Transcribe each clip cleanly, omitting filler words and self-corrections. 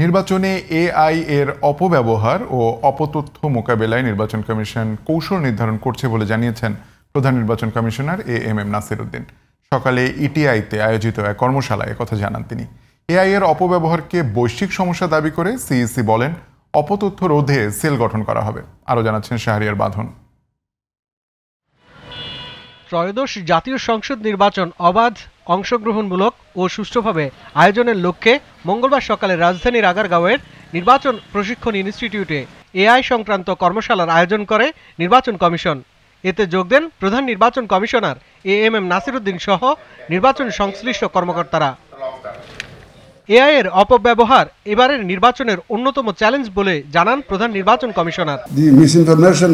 নির্বাচনে এআই এর অপব্যবহার ও অপতথ্য মোকাবেলায় নির্বাচন কমিশন কৌশল নির্ধারণ করছে বলে জানিয়েছেন প্রধান নির্বাচন কমিশনার এএমএম নাসির উদ্দিন। সকালে ইটিআইতে আয়োজিত এক কর্মশালায় কথা জানান তিনি। এআই এর অপব্যবহারকে বৈশ্বিক সমস্যা দাবি করে সিইসি বলেন, অপতথ্য রোধে সেল গঠন করা হবে। আরও জানাচ্ছেন শাহরিয়ার বাঁধন। ত্রয়োদশ জাতীয় সংসদ নির্বাচন অবাধ, অংশগ্রহণমূলক ও সুষ্ঠুভাবে আয়োজনের লক্ষ্যে মঙ্গলবার সকালে রাজধানীর আগারগাঁওয়ের নির্বাচন প্রশিক্ষণ ইনস্টিটিউটে এআই সংক্রান্ত কর্মশালার আয়োজন করে নির্বাচন কমিশন। এতে যোগ দেন প্রধান নির্বাচন কমিশনার এএমএম নাসির উদ্দিন সহ নির্বাচন সংশ্লিষ্ট কর্মকর্তারা। এআই এর অপব্যবহার এবারের নির্বাচনের অন্যতম চ্যালেঞ্জ বলে জানান প্রধান নির্বাচন commissioner. The misinformation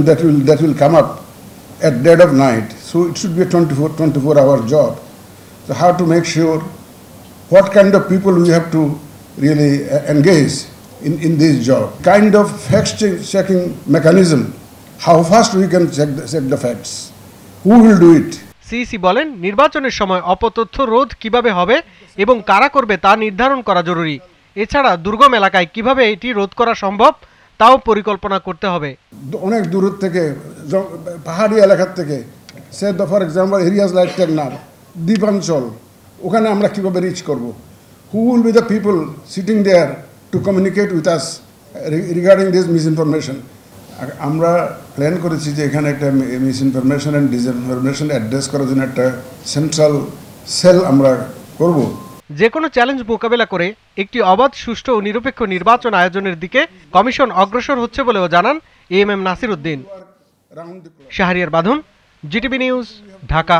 that will come up at dead of night, so it should be a 24-hour job. So how to make sure what kind of people we have to really engage in this job, kind of fact-checking mechanism, how fast we can check the facts, who will do it. CEC বলেন, নির্বাচনের সময় অপতথ্য রোধ কিভাবে হবে এবং কারা করবে তা নির্ধারণ করা জরুরি। এছাড়া দুর্গম এলাকায় কিভাবে এটি রোধ করা সম্ভব তাও পরিকল্পনা করতে হবে। অনেক দূর থেকে, পাহাড়ি এলাকার থেকে, say for example areas like Teknaf, দ্বীপাঞ্চল, ওখানে আমরা কিভাবে রিচ করব, who will be the people sitting there to communicate with us regarding this misinformation. আমরা প্ল্যান করেছি যে এখানে একটা মিসইনফরমেশন অ্যান্ড ডিসইনফরমেশন অ্যাড্রেস করার জন্য একটা সেন্ট্রাল সেল আমরা করব। যে কোনো চ্যালেঞ্জ মোকাবেলা করে একটি অবাধ, সুষ্ঠু ও নিরপেক্ষ নির্বাচন আয়োজনের দিকে কমিশন অগ্রসর হচ্ছে বলেও জানান এএমএম নাসির উদ্দিন। শাহরিয়ার বাঁধন, জিটিভি নিউজ, ঢাকা।